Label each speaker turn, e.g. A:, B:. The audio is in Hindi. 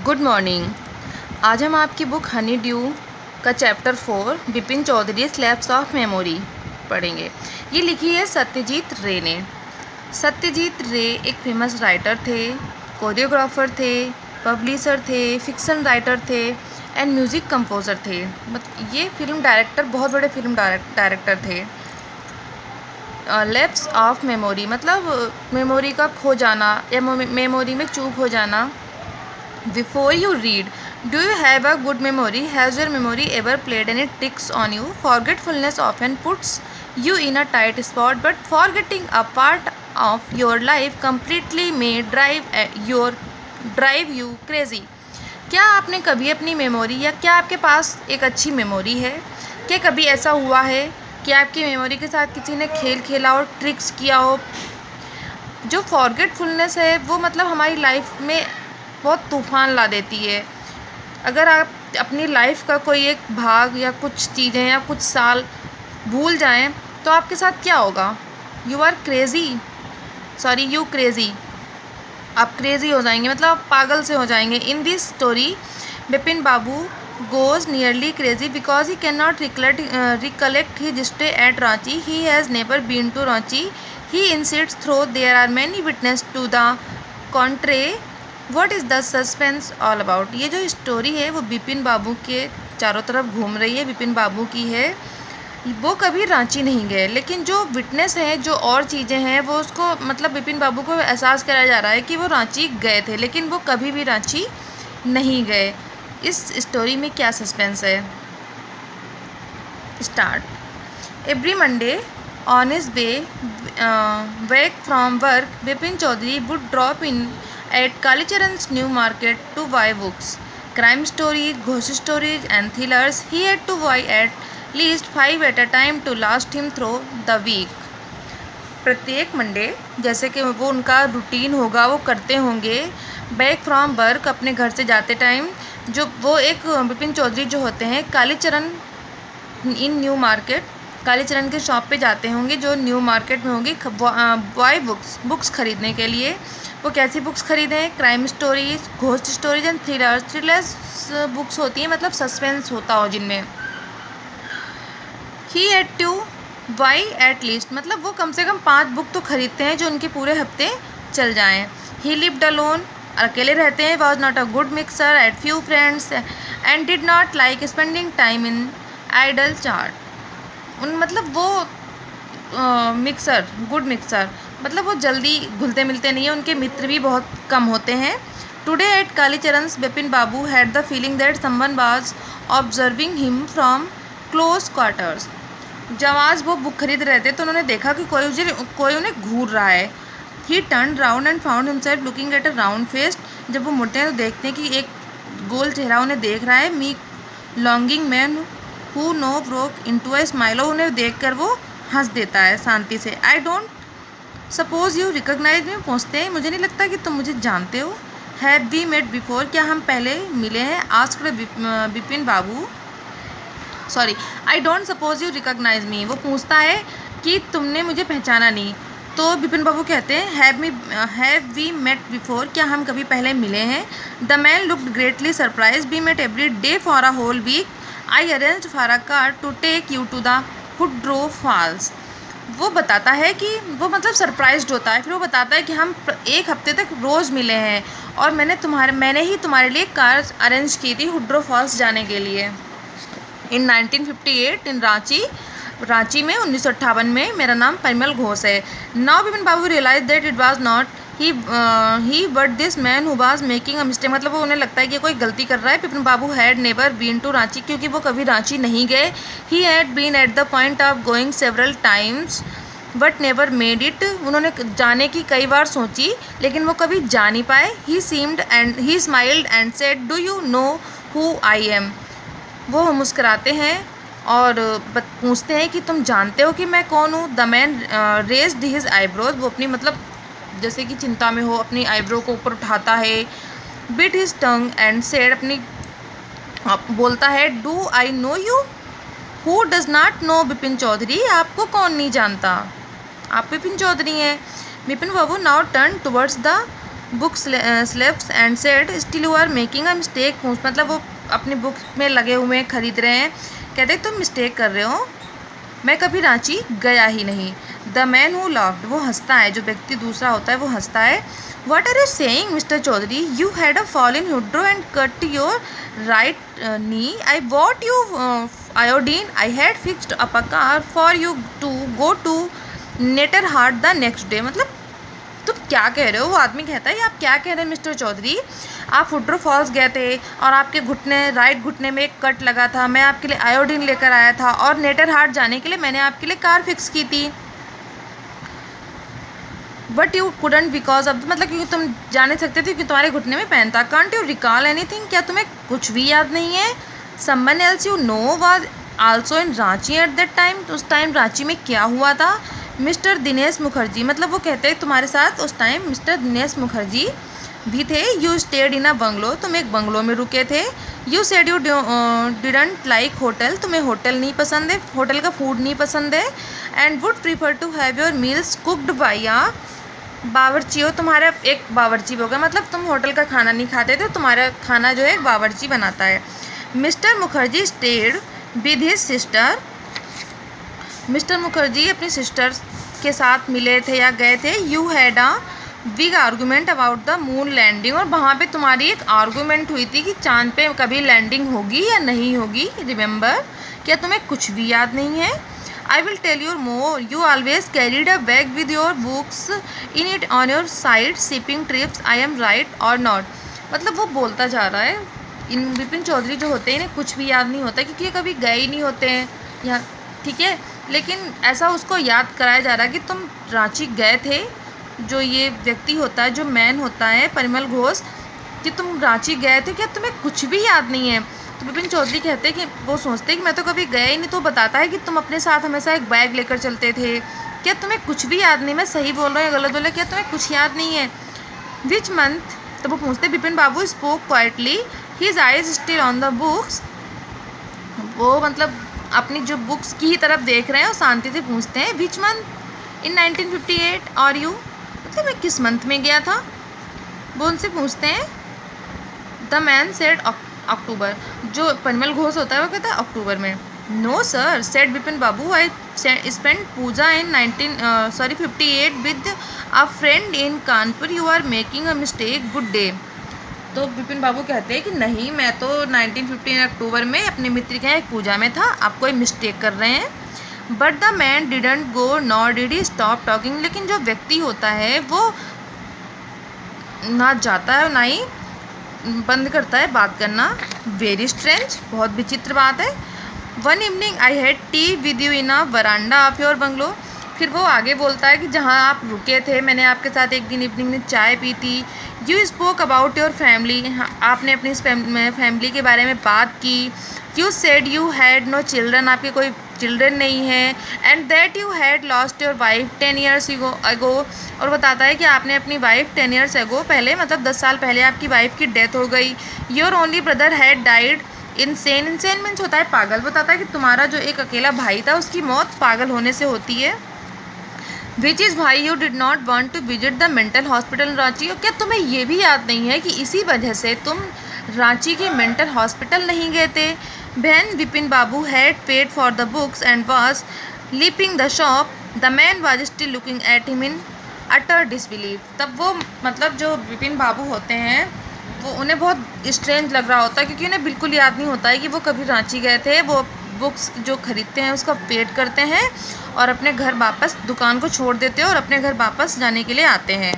A: Good morning. आज हम आपकी बुक हनी ड्यू का chapter 4 Bipin Chaudhary slabs of memory पढ़ेंगे। ये लिखी है सत्यजीत रे ने। सत्यजीत रे एक फेमस राइटर थे, कोरियोग्राफर थे, पब्लिशर थे, फिक्शन राइटर थे एंड म्यूज़िक कंपोज़र थे। ये फिल्म डायरेक्टर, बहुत बड़े फिल्म डायरेक्टर थे। लैप्स ऑफ मेमोरी मतलब मेमोरी का खो जाना या मेमोरी में चूक हो जाना। Before you read, do you have a good memory? Has your memory ever played any tricks on you? Forgetfulness often puts you in a tight spot, but forgetting a part of your life completely may drive you crazy. क्या आपने कभी अपनी मेमोरी या क्या आपके पास एक अच्छी मेमोरी है? क्या कभी ऐसा हुआ है कि आपकी मेमोरी के साथ किसी ने खेल खेला हो, ट्रिक्स किया हो? जो फॉरगेटफुलनेस है वो मतलब हमारी लाइफ में बहुत तूफ़ान ला देती है। अगर आप अपनी लाइफ का कोई एक भाग या कुछ चीज़ें या कुछ साल भूल जाएं तो आपके साथ क्या होगा? You crazy. आप क्रेज़ी हो जाएंगे, मतलब आप पागल से हो जाएंगे। In this story Bipin Babu goes nearly crazy because he cannot recollect his stay at Ranchi. He has never been to Ranchi. He insists though there are many witnesses to the contrary. What is the suspense all about? ये जो स्टोरी है वो बिपिन बाबू के चारों तरफ घूम रही है। बिपिन बाबू की है, वो कभी रांची नहीं गए, लेकिन जो विटनेस हैं, जो और चीज़ें हैं, वो उसको मतलब बिपिन बाबू को एहसास कराया जा रहा है कि वो रांची गए थे, लेकिन वो कभी भी रांची नहीं गए। इस स्टोरी में क्या सस्पेंस है? Start. Every Monday on his back from work, Bipin Chaudhuri would drop in at Kalicharan's new market to buy books, crime stories, ghost stories and thrillers. He had to buy at least 5 at a time to last him through the week. प्रत्येक मंडे, जैसे कि वो उनका रूटीन होगा, वो करते होंगे बैक फ्रॉम वर्क, अपने घर से जाते टाइम, जो वो एक बिपिन चौधरी जो होते हैं कालीचरण इन न्यू मार्केट, कालीचरण के शॉप पे जाते होंगे जो न्यू मार्केट में होंगी, बाय बुक्स ख़रीदने के लिए। वो कैसी बुक्स खरीदें? Crime stories, ghost stories and thrillers books होती हैं, मतलब सस्पेंस होता हो जिनमें। He had two by at least, मतलब वो कम से कम 5 बुक तो खरीदते हैं जो उनके पूरे हफ्ते चल जाएं। ही लिव्ड अलोन, अकेले रहते हैं। Was not a good mixer, at few friends and did not like spending time in idle chart. मतलब वो गुड मिक्सर, मतलब वो जल्दी घुलते मिलते नहीं हैं, उनके मित्र भी बहुत कम होते हैं। Today at Kalicharan's, Bipin Babu had the feeling that someone was observing him from close quarters. जब आज वो बुक खरीद रहे थे तो उन्होंने देखा कि कोई उन्हें घूर रहा है। ही turn round and found himself looking at a round face. जब वो मुड़ते हैं तो देखते हैं कि एक गोल चेहरा उन्हें देख रहा है। Me longing man who now broke into a smile, उन्हें देखकर वो हंस देता है शांति से। I don't suppose you recognise me, पूछते हैं मुझे नहीं लगता कि तुम मुझे जानते हो। हैव वी मेट बिफोर, क्या हम पहले मिले हैं? Asked Bipin Babu, sorry, I don't suppose you recognise me, वो पूछता है कि तुमने मुझे पहचाना नहीं। तो बिपिन बाबू कहते हैं हैव वी मेट बिफोर, क्या हम कभी पहले मिले हैं? The man looked greatly surprise. We met every day for a whole week. I arrange for a car to take you to the Hudru falls. वो बताता है कि वो मतलब सरप्राइज्ड होता है, फिर वो बताता है कि हम एक हफ्ते तक रोज़ मिले हैं और मैंने ही तुम्हारे लिए कार अरेंज की थी हुड्रो फॉल्स जाने के लिए। इन 1958 इन रांची में 1958 में मेरा नाम परिमल घोष है। Now Bipin Babu realise that it was not he but this man who was making a mistake, मतलब वो उन्हें लगता है कि कोई गलती कर रहा है। Bipin Babu had never been to Ranchi, क्योंकि वो कभी रांची नहीं गए। He had been at the point of going several times but never made it, उन्होंने जाने की कई बार सोची लेकिन वो कभी जा नहीं पाए। ही smiled and said do you know who I am, वो मुस्कुराते हैं और पूछते हैं कि तुम जानते हो कि मैं कौन हूँ। The man raised his eyebrows, वो अपनी मतलब जैसे कि चिंता में हो अपनी आईब्रो को ऊपर उठाता है। Bit his tongue and said, बोलता है do I know you, who does not know Bipin Chaudhuri, आपको कौन नहीं जानता, आप बिपिन चौधरी हैं। Bipin Babu now turn towards the book slips and said still you are making a mistake. मतलब वो अपनी बुक में लगे हुए खरीद रहे हैं, कहते तुम मिस्टेक कर रहे हो, मैं कभी रांची गया ही नहीं। द मैन हु लाफ्ड, वो हंसता है, जो व्यक्ति दूसरा होता है वो हंसता है। What are you saying mister Chaudhuri, you had a fall in Hudru and cut your right knee, I bought you iodine, I had fixed up a car for you to go to Netarhat the next day. मतलब तुम क्या कह रहे हो? वो आदमी कहता है आप क्या कह रहे हैं मिस्टर चौधरी, आप हुड्रो फॉल्स गए थे और आपके घुटने, राइट घुटने में एक कट लगा था, मैं आपके लिए आयोडीन लेकर आया था और नेटरहाट जाने के लिए मैंने आपके लिए कार फिक्स की थी, but you couldn't because of, मतलब क्योंकि तुम जा नहीं सकते थे क्योंकि तुम्हारे घुटने में पेन था। कांट यू रिकॉल एनीथिंग, क्या तुम्हें कुछ भी याद नहीं है? Someone else you know was also in Ranchi at that time, तो उस टाइम रांची में क्या हुआ था? मिस्टर दिनेश मुखर्जी, मतलब वो कहते हैं तुम्हारे साथ उस टाइम मिस्टर दिनेश मुखर्जी भी थे। You stayed in a bungalow, तुम एक बंगलो में रुके थे। You said you didn't like hotel, तुम्हें होटल नहीं पसंद है, होटल का फूड नहीं पसंद है। And would prefer to have your meals cooked by a bawarchi, हो तुम्हारा एक बावर्ची होगा, मतलब तुम होटल का खाना नहीं खाते थे, तुम्हारा खाना जो है एक बावर्ची बनाता है। Mister Mukherjee stayed with his sister, mister Mukherjee अपनी सिस्टर के साथ मिले थे या गए थे। You had a big argument about the moon landing, और वहाँ पे तुम्हारी एक आर्गूमेंट हुई थी कि चांद पे कभी लैंडिंग होगी या नहीं होगी। रिमेंबर, क्या तुम्हें कुछ भी याद नहीं है? I will tell your more, you always carried a bag with your books in it on your side shipping trips, I am right or not. मतलब वो बोलता जा रहा है, इन विपिन चौधरी जो होते हैं इन्हें कुछ भी याद नहीं होता क्योंकि ये कभी गए ही नहीं होते हैं यहाँ, ठीक है, लेकिन ऐसा उसको याद कराया जा रहा है कि तुम रांची गए थे। जो ये व्यक्ति होता है, जो मैन होता है परिमल घोष, कि तुम रांची गए थे, क्या तुम्हें कुछ भी याद नहीं है? तो विपिन चौधरी कहते हैं कि वो सोचते हैं कि मैं तो कभी गया ही नहीं, तो बताता है कि तुम अपने साथ हमेशा एक बैग लेकर चलते थे, क्या तुम्हें कुछ भी याद नहीं? मैं सही बोल रहा हूँ या गलत बोल रहा, क्या तुम्हें कुछ याद नहीं है? विच मंथ, तो वो पूछते Vipin Babu spoke quietly, his eyes still on the books, वो मतलब अपनी जो बुक्स की ही तरफ देख रहे हैं और शांति से पूछते हैं विच मंथ इन 1958 और यू, मतलब मैं किस मंथ में गया था? वो उनसे पूछते हैं। द मैन सेड अक्टूबर, जो परिमल घोष होता है वो कहता है अक्टूबर में। No sir said Vipin Babu, I spend Puja in 58 with a friend in Kanpur, you are making a mistake, good day. तो विपिन बाबू कहते हैं कि नहीं, मैं तो 1915 अक्टूबर में अपने मित्र के यहाँ एक पूजा में था, आप कोई मिस्टेक कर रहे हैं। But the man didn't go nor did he stop talking, लेकिन जो व्यक्ति होता है वो ना जाता है ना ही बंद करता है बात करना। वेरी स्ट्रेंज, बहुत विचित्र बात है। One evening I had T with you in a veranda of your bungalow, फिर वो आगे बोलता है कि जहाँ आप रुके थे मैंने आपके साथ एक दिन इवनिंग में चाय पी थी। You spoke about your family, आपने अपनी फैमिली के बारे में बात की। You said you had no children, आपके कोई चिल्ड्रन नहीं है। And that you had lost your wife 10 years ago, और बताता है कि आपने अपनी वाइफ 10 years अगो, पहले मतलब 10 साल पहले आपकी वाइफ की डेथ हो गई। Your only brother had died insane, insane means होता है पागल, बताता है कि तुम्हारा जो एक अकेला भाई था उसकी मौत पागल होने से होती है। Which is why you did not want to visit the mental hospital Ranchi, और क्या तुम्हें ये भी याद नहीं है कि इसी वजह से तुम रांची के मेंटल हॉस्पिटल नहीं गए थे? When Vipin Babu had paid for the books and was leaping the shop, the man was still looking at him in utter disbelief. तब वो मतलब जो विपिन बाबू होते हैं वो उन्हें बहुत स्ट्रेंज लग रहा होता है क्योंकि उन्हें बिल्कुल याद नहीं होता है कि वो कभी रांची गए थे। वो बुक्स जो खरीदते हैं उसका पेड करते हैं और अपने घर वापस दुकान को छोड़ देते हैं और अपने घर वापस जाने के लिए आते हैं।